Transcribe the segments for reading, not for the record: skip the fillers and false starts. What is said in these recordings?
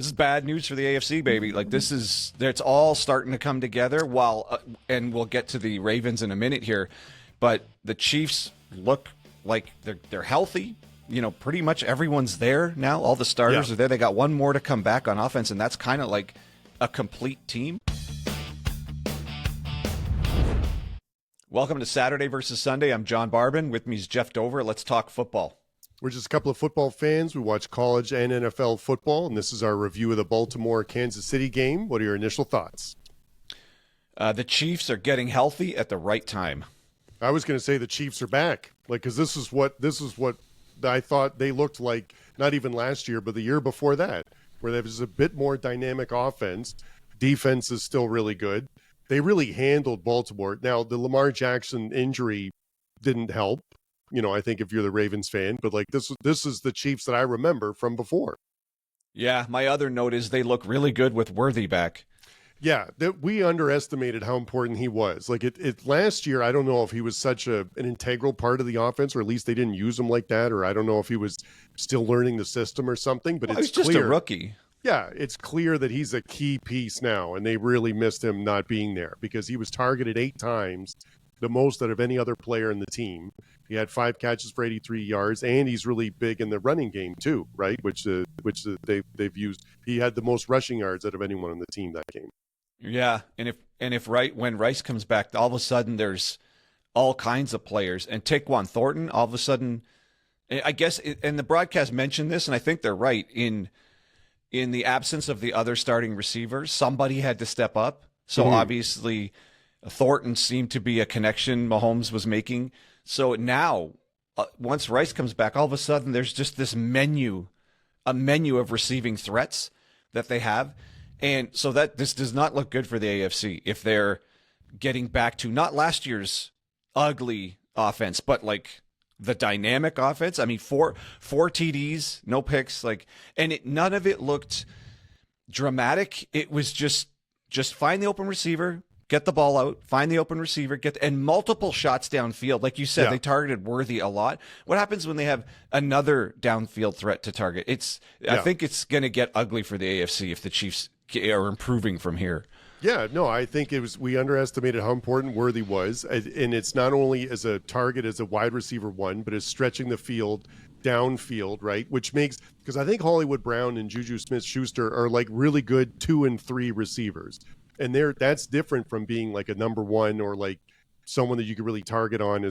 This is bad news for the AFC, baby. Like it's all starting to come together. And we'll get to the Ravens in a minute here, but the Chiefs look like they're healthy. Pretty much everyone's there now. All the starters are there. They got one more to come back on offense, and that's kind of like a complete team. Welcome to Saturday versus Sunday. I'm John Barbin. With me is Jeff Dover. Let's talk football. We're just a couple of football fans. We watch college and NFL football, and this is our review of the Baltimore-Kansas City game. What are your initial thoughts? The Chiefs are getting healthy at the right time. I was going to say the Chiefs are back, because this is what I thought they looked like, not even last year, but the year before that, where there was a bit more dynamic offense. Defense is still really good. They really handled Baltimore. Now, the Lamar Jackson injury didn't help. I think if you're the Ravens fan, but this is the Chiefs that I remember from before. Yeah, my other note is they look really good with Worthy back. Yeah, we underestimated how important he was. Last year, I don't know if he was such an integral part of the offense, or at least they didn't use him like that, or I don't know if he was still learning the system or something, but it's just clear. A rookie. Yeah, it's clear that he's a key piece now, and they really missed him not being there because he was targeted 8 times, the most out of any other player in the team. He had 5 catches for 83 yards, and he's really big in the running game too, right? Which they've used. He had the most rushing yards out of anyone on the team that game. Yeah, and when Rice comes back, all of a sudden there's all kinds of players, and Tyquan Thornton, all of a sudden, I guess, and the broadcast mentioned this, and I think they're right. In the absence of the other starting receivers, somebody had to step up. So obviously, Thornton seemed to be a connection Mahomes was making. So now, once Rice comes back, all of a sudden there's just this menu of receiving threats that they have. And so that this does not look good for the AFC if they're getting back to not last year's ugly offense, but like the dynamic offense. I mean, four TDs, no picks, none of it looked dramatic. It was just find the open receiver, get the ball out, find the open receiver, and multiple shots downfield. Like you said, They targeted Worthy a lot. What happens when they have another downfield threat to target? I think it's going to get ugly for the AFC if the Chiefs are improving from here. Yeah, no, I think we underestimated how important Worthy was. And it's not only as a target as a wide receiver one, but as stretching the field downfield, right? Which makes, because I think Hollywood Brown and Juju Smith-Schuster are like really good 2 and 3 receivers. And that's different from being like a number one or like someone that you could really target on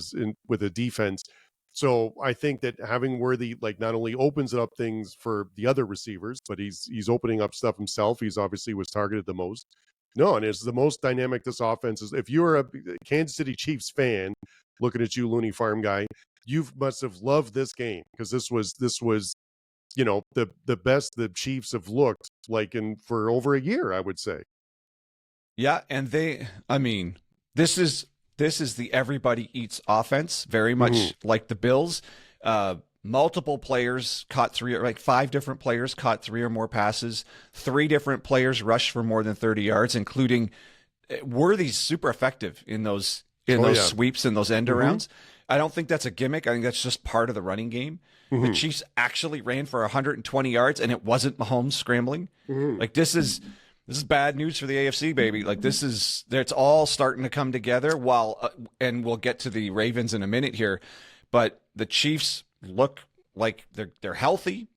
with a defense. So I think that having Worthy not only opens up things for the other receivers, but he's opening up stuff himself. He's obviously was targeted the most. No, and it's the most dynamic this offense is. If you're a Kansas City Chiefs fan, looking at you, Looney Farm guy, you must have loved this game because this was the best the Chiefs have looked like for over a year, I would say. Yeah, and this is the everybody eats offense, very much like the Bills. Multiple players caught 5 different players caught 3 or more passes. 3 different players rushed for more than 30 yards, including Worthy's super effective in those sweeps and those end arounds. I don't think that's a gimmick. I think that's just part of the running game. The Chiefs actually ran for 120 yards, and it wasn't Mahomes scrambling. This is bad news for the AFC, baby. It's all starting to come together. And we'll get to the Ravens in a minute here, but the Chiefs look like they're healthy.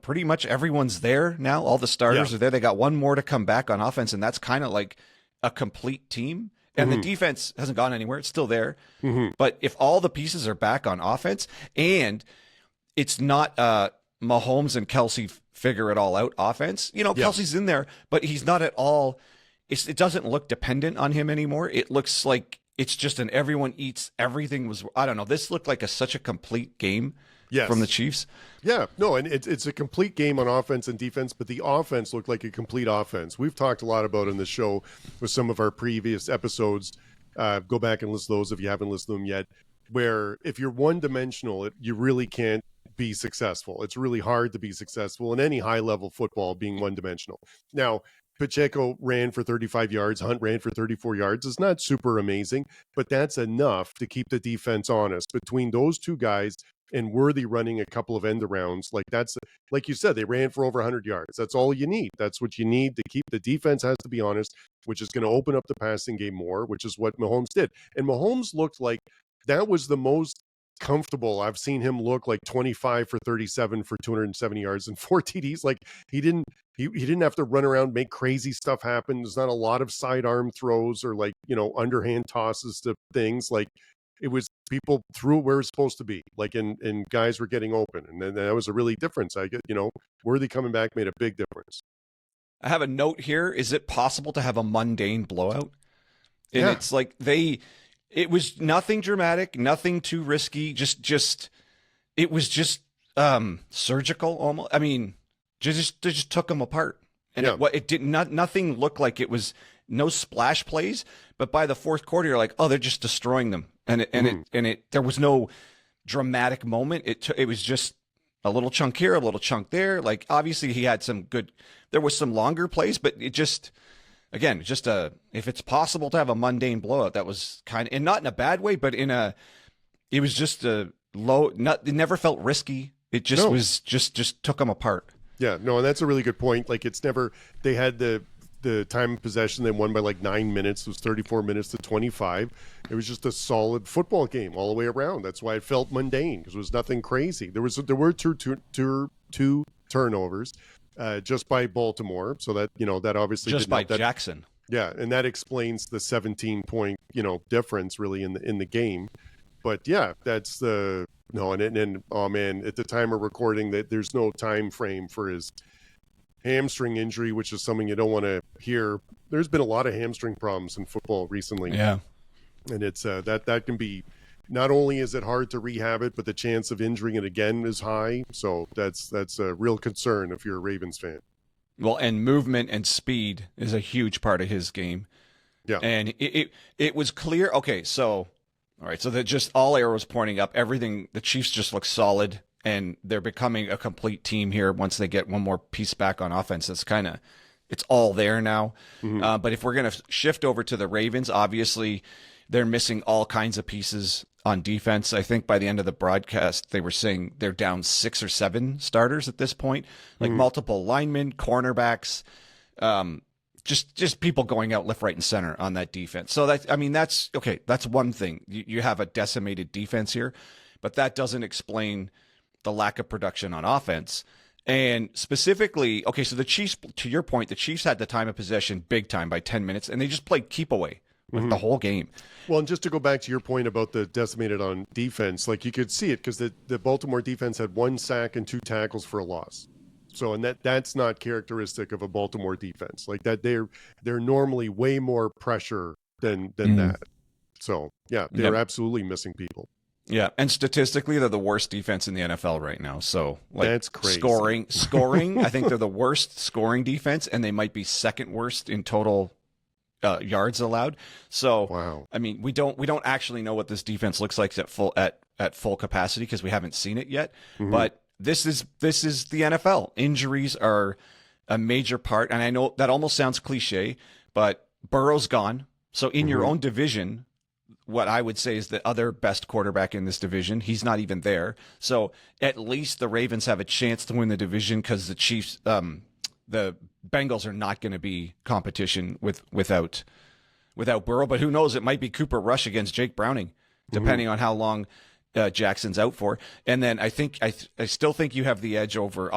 Pretty much everyone's there now. All the starters are there. They got one more to come back on offense, and that's kind of like a complete team. And the defense hasn't gone anywhere. It's still there. But if all the pieces are back on offense, and it's not Mahomes and Kelsey figure it all out offense. Kelsey's in there, but he's not at all. It doesn't look dependent on him anymore. It looks like it's just an everyone eats everything I don't know. This looked like such a complete game from the Chiefs. Yeah, no, and it's a complete game on offense and defense, but the offense looked like a complete offense. We've talked a lot about in the show with some of our previous episodes. Go back and listen to those if you haven't listened to them yet, where if you're one-dimensional, you really can't be successful. It's really hard to be successful in any high-level football being one-dimensional. Now, Pacheco ran for 35 yards, Hunt ran for 34 yards. It's not super amazing, but that's enough to keep the defense honest. Between those two guys and Worthy running a couple of end arounds, like that's like you said, they ran for over 100 yards. That's all you need. That's what you need to keep the defense has to be honest, which is going to open up the passing game more, which is what Mahomes did. And Mahomes looked like that was the most comfortable I've seen him look, like 25 for 37 for 270 yards and 4 TDs. Like he didn't have to run around, make crazy stuff happen. There's not a lot of sidearm throws or like, underhand tosses to things. Like it was people threw it where it's supposed to be, like, and guys were getting open. And then that was a really difference. I get, Worthy coming back made a big difference. I have a note here. Is it possible to have a mundane blowout? And Yeah. it's like it was nothing dramatic, nothing too risky. It was just surgical almost. I mean, they just took them apart. And Yeah. it did not, nothing looked like it was no splash plays, but by the fourth quarter, you're like, oh, they're just destroying them. There was no dramatic moment. It was just a little chunk here, a little chunk there. Like obviously he had there was some longer plays, but it just, again, if it's possible to have a mundane blowout, that was kind of, and not in a bad way, but it was just a it never felt risky. It just was just took them apart. Yeah, no, and that's a really good point. Like it's never, they had the time of possession, they won by like 9 minutes. It was 34 minutes to 25. It was just a solid football game all the way around. That's why it felt mundane, because it was nothing crazy. There were two turnovers just by Baltimore. So that, that obviously just by Jackson. Yeah, and that explains the 17-point, difference really in the game. But yeah, that's the no, and oh man, at the time of recording, that there's no time frame for his hamstring injury, which is something you don't want to hear. There's been a lot of hamstring problems in football recently. Yeah, and it's that can be, not only is it hard to rehab it, but the chance of injuring it again is high. So that's a real concern if you're a Ravens fan. Well, and movement and speed is a huge part of his game. Yeah, and it was clear. Okay, so all right, so that just all arrows pointing up. Everything, the Chiefs just look solid, and they're becoming a complete team here once they get one more piece back on offense. It's all there now. Mm-hmm. But if we're going to shift over to the Ravens, obviously they're missing all kinds of pieces on defense. I think by the end of the broadcast, they were saying they're down 6 or 7 starters at this point, like multiple linemen, cornerbacks, just people going out left, right, and center on that defense. So that's okay. That's one thing. You have a decimated defense here, but that doesn't explain the lack of production on offense. And specifically, okay, so the Chiefs, to your point, the Chiefs had the time of possession big time by 10 minutes, and they just played keep away the whole game. Well, and just to go back to your point about the decimated on defense, like you could see it because the Baltimore defense had 1 sack and 2 tackles for a loss. So, and that's not characteristic of a Baltimore defense. Like that, they're normally way more pressure than that. So, yeah, they're absolutely missing people. Yeah, and statistically, they're the worst defense in the NFL right now. So, like, that's crazy. Scoring, I think they're the worst scoring defense, and they might be second worst in total yards allowed. So, wow. I mean, we don't actually know what this defense looks like at full capacity because we haven't seen it yet. But this is the NFL. Injuries are a major part, and I know that almost sounds cliche, but Burrow's gone. So, in your own division, what I would say is the other best quarterback in this division, he's not even there. So at least the Ravens have a chance to win the division because the Chiefs, the Bengals are not going to be competition without Burrow. But who knows? It might be Cooper Rush against Jake Browning, depending on how long Jackson's out for. And then I still think you have the edge over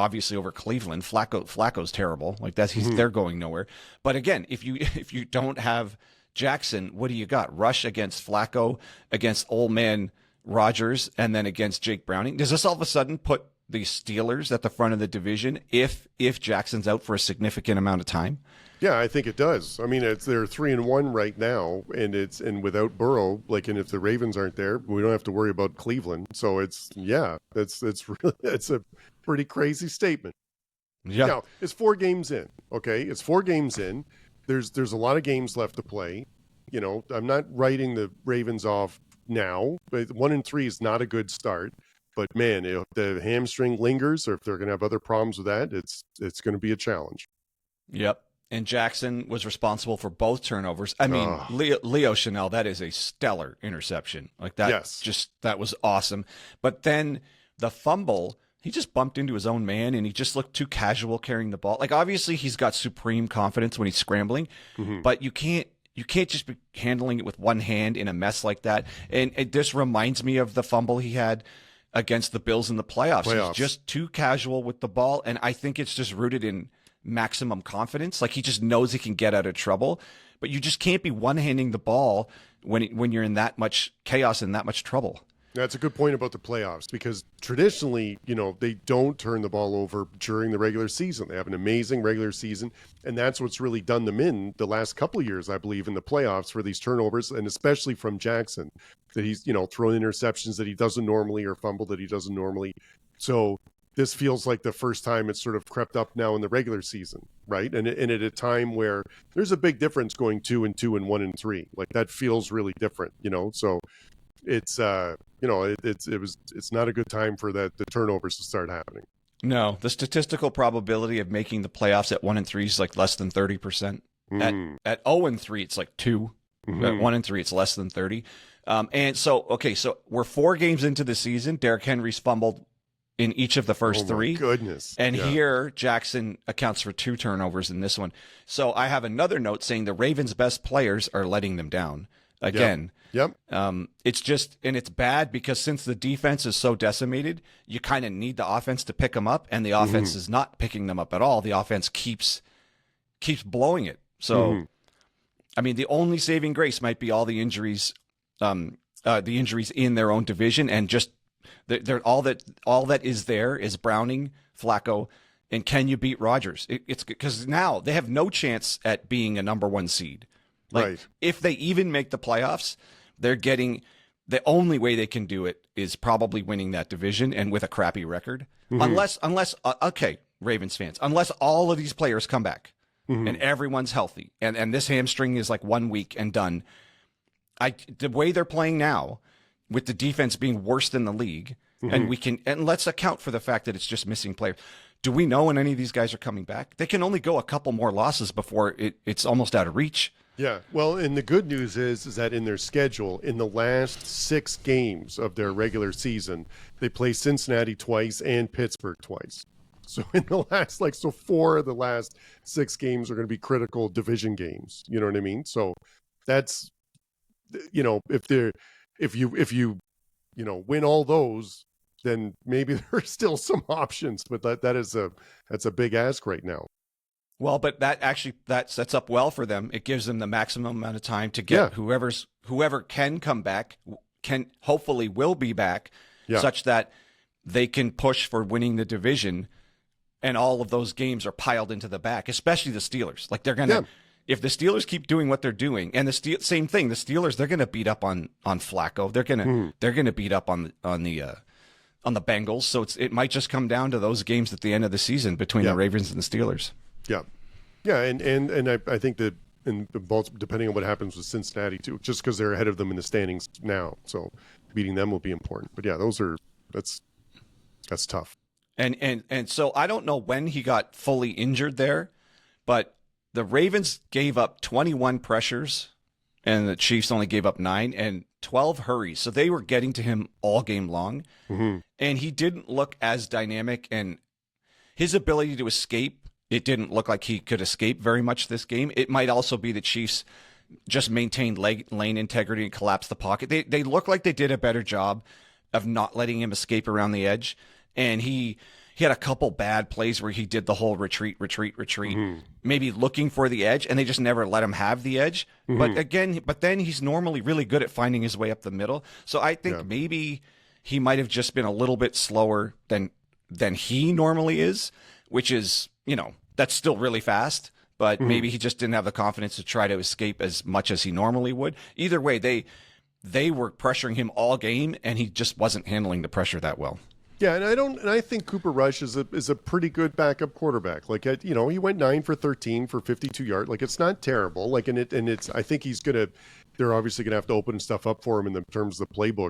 Cleveland. Flacco's terrible. Like they're going nowhere. But again, if you don't have Jackson, what do you got? Rush against Flacco, against old man Rodgers, and then against Jake Browning. Does this all of a sudden put the Steelers at the front of the division if Jackson's out for a significant amount of time? Yeah, I think it does. I mean, they're 3-1 right now, and without Burrow, like, and if the Ravens aren't there, we don't have to worry about Cleveland. So it's a pretty crazy statement. Yeah. Now, it's 4 games in. Okay, it's 4 games in. There's a lot of games left to play. I'm not writing the Ravens off now, but 1-3 is not a good start. But man, if the hamstring lingers, or if they're going to have other problems with that, it's going to be a challenge. Yep. and Jackson was responsible for both turnovers. I mean, Leo Chanel, that is a stellar interception. Like that, Yes. that was awesome. But then the fumble, he just bumped into his own man, and he just looked too casual carrying the ball. Like obviously he's got supreme confidence when he's scrambling, but you can't just be handling it with one hand in a mess like that. And this reminds me of the fumble he had against the Bills in the playoffs. He's just too casual with the ball, and I think it's just rooted in maximum confidence. Like he just knows he can get out of trouble, but you just can't be one-handing the ball when you're in that much chaos and that much trouble. That's a good point about the playoffs, because traditionally, they don't turn the ball over during the regular season. They have an amazing regular season, and that's what's really done them in the last couple of years, I believe, in the playoffs for these turnovers, and especially from Jackson, that he's, throwing interceptions that he doesn't normally or fumble that he doesn't normally. So this feels like the first time it's sort of crept up now in the regular season, right? And at a time where there's a big difference going 2-2 and 1-3. Like that feels really different, So it's it's not a good time for the turnovers to start happening. No, the statistical probability of making the playoffs at 1-3 is like less than 30%. At 0-3, it's like 2. At 1-3, it's less than 30. And so we're 4 games into the season. Derrick Henry's fumbled in each of the first 3. Goodness. And here Jackson accounts for 2 turnovers in this one. So I have another note saying the Ravens' best players are letting them down again. Yep. It's just, and it's bad because since the defense is so decimated, you kind of need the offense to pick them up, and the offense is not picking them up at all. The offense keeps blowing it. So, I mean, the only saving grace might be all the injuries in their own division, and just they're all that is there is Browning, Flacco, and can you beat Rodgers? It's because now they have no chance at being a number 1 seed. Like, right. If they even make the playoffs, they're getting the only way they can do it is probably winning that division and with a crappy record. Unless Ravens fans, unless all of these players come back and everyone's healthy and this hamstring is like 1 week and done. The way they're playing now, with the defense being worse than the league, and let's account for the fact that it's just missing players. Do we know when any of these guys are coming back? They can only go a couple more losses before it's almost out of reach. Yeah, well, and the good news is that in their schedule, in the last 6 games of their regular season, they play Cincinnati twice and Pittsburgh twice. So in the last, 4 of the last 6 games are going to be critical division games. You know what I mean? So that's, if you win all those, then maybe there's still some options. But that's a big ask right now. Well, but that sets up well for them. It gives them the maximum amount of time to get whoever can come back, hopefully will be back, such that they can push for winning the division, and all of those games are piled into the back, especially the Steelers. Like they're gonna, if the Steelers keep doing what they're doing, and same thing, the Steelers, they're gonna beat up on Flacco. They're gonna beat up on the Bengals. So it might just come down to those games at the end of the season between the Ravens and the Steelers. Yeah, and I think that depending on what happens with Cincinnati too, just because they're ahead of them in the standings now, so beating them will be important. But yeah, that's tough. And so I don't know when he got fully injured there, but the Ravens gave up 21 pressures, and the Chiefs only gave up 9 and 12 hurries. So they were getting to him all game long, and he didn't look as dynamic, and his ability to escape. It didn't look like he could escape very much this game. It might also be the Chiefs just maintained lane integrity and collapsed the pocket. They look like they did a better job of not letting him escape around the edge. And he had a couple bad plays where he did the whole retreat, maybe looking for the edge, and they just never let him have the edge. But then he's normally really good at finding his way up the middle. So I think maybe he might have just been a little bit slower than he normally is, which is, that's still really fast, but maybe he just didn't have the confidence to try to escape as much as he normally would. Either way, they were pressuring him all game, and he just wasn't handling the pressure that well. Yeah, and I think Cooper Rush is a pretty good backup quarterback. Like, he went 9 for 13 for 52 yards. Like, it's not terrible. Like, and it's I think they're obviously gonna have to open stuff up for him in the terms of the playbook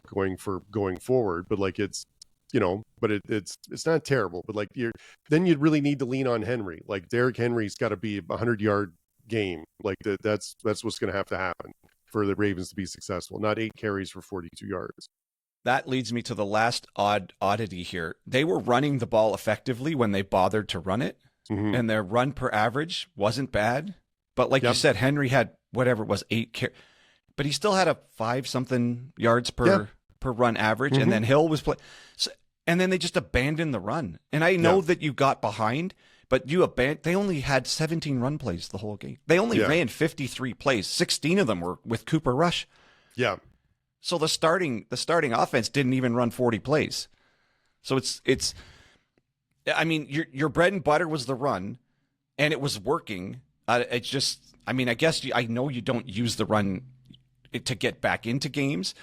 going forward. But like, it's but it's not terrible. But like then you'd really need to lean on Henry. Like Derrick Henry's got to be a 100-yard game. Like that's what's going to happen for the Ravens to be successful. Not 8 carries for 42 yards. That leads me to the last oddity here. They were running the ball effectively when they bothered to run it, and their run per average wasn't bad. But like you said, Henry had whatever it was, 8 but he still had a 5-something yards per run average, and then Hill was playing. So, and then they just abandoned the run. And I know that you got behind, but they only had 17 run plays the whole game. They only ran 53 plays. 16 of them were with Cooper Rush. Yeah. So the starting offense didn't even run 40 plays. So it's I mean, your bread and butter was the run, and it was working. It's just, I mean, I guess I know you don't use the run to get back into games,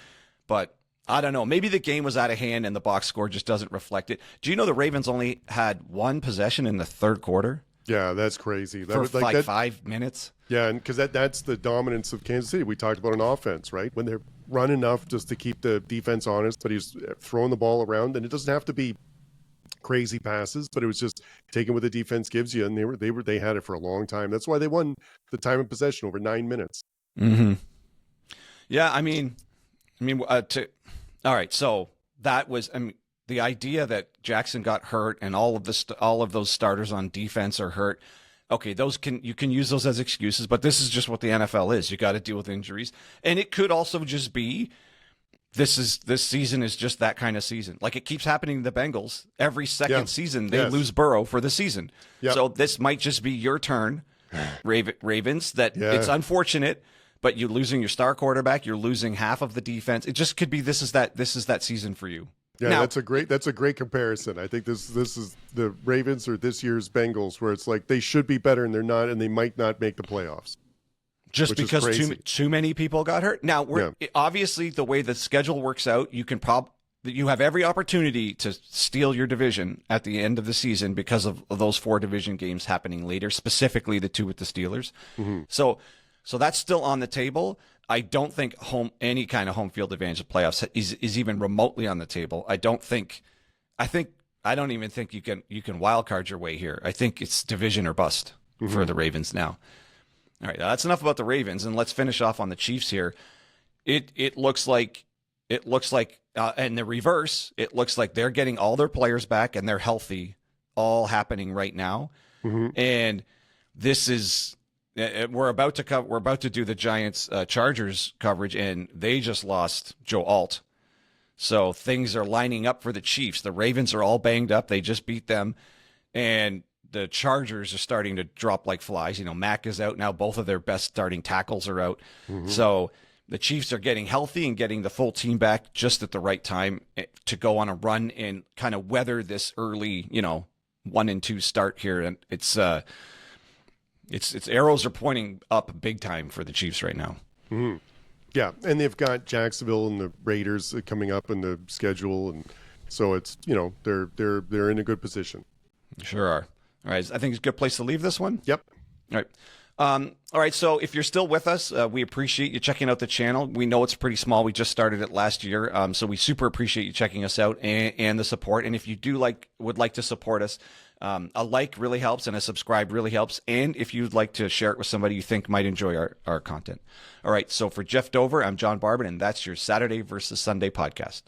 but I don't know. Maybe the game was out of hand and the box score just doesn't reflect it. Do you know the Ravens only had 1 possession in the third quarter? Yeah, that's crazy. That for was like 5 minutes. Yeah, and because that's the dominance of Kansas City. We talked about an offense, right? When they're run enough just to keep the defense honest, but he's throwing the ball around, and it doesn't have to be crazy passes, but it was just taking what the defense gives you, and they had it for a long time. That's why they won the time of possession over 9 minutes. Mm-hmm. Yeah, I mean, all right. So that was, the idea that Jackson got hurt and all of those starters on defense are hurt. Okay, you can use those as excuses, but this is just what the NFL is. You got to deal with injuries, and it could also just be this season is just that kind of season. Like it keeps happening to the Bengals every second season. They lose Burrow for the season, so this might just be your turn, Ravens. That it's unfortunate, but you're losing your star quarterback. You're losing half of the defense. It just could be this is that season for you. Yeah, now, that's a great comparison. I think this is the Ravens or this year's Bengals, where it's like they should be better and they're not, and they might not make the playoffs. Just because too many people got hurt. Now, obviously the way the schedule works out, you have every opportunity to steal your division at the end of the season because of those 4 division games happening later, specifically the 2 with the Steelers. Mm-hmm. So that's still on the table. I don't think any kind of home field advantage of playoffs is even remotely on the table. I don't even think you can wild card your way here. I think it's division or bust for the Ravens now. All right, that's enough about the Ravens, and let's finish off on the Chiefs here. It looks like in the reverse, it looks like they're getting all their players back and they're healthy, all happening right now. Mm-hmm. And this is. We're about to do the Giants Chargers coverage, and they just lost Joe Alt. So things are lining up for the Chiefs. The Ravens are all banged up. They just beat them, and the Chargers are starting to drop like flies. Mack is out now. Both of their best starting tackles are out. Mm-hmm. So the Chiefs are getting healthy and getting the full team back just at the right time to go on a run and kind of weather this early, 1-2 start here. And it's arrows are pointing up big time for the Chiefs right now. Mm-hmm. Yeah, and they've got Jacksonville and the Raiders coming up in the schedule, and so it's they're in a good position. Sure are. All right, I think it's a good place to leave this one. Yep. All right. All right, so if you're still with us, we appreciate you checking out the channel. We know it's pretty small. We just started it last year, so we super appreciate you checking us out and the support. And if you would like to support us, a like really helps, and a subscribe really helps. And if you'd like to share it with somebody you think might enjoy our content. All right, so for Jeff Dover, I'm John Barban, and that's your Saturday versus Sunday podcast.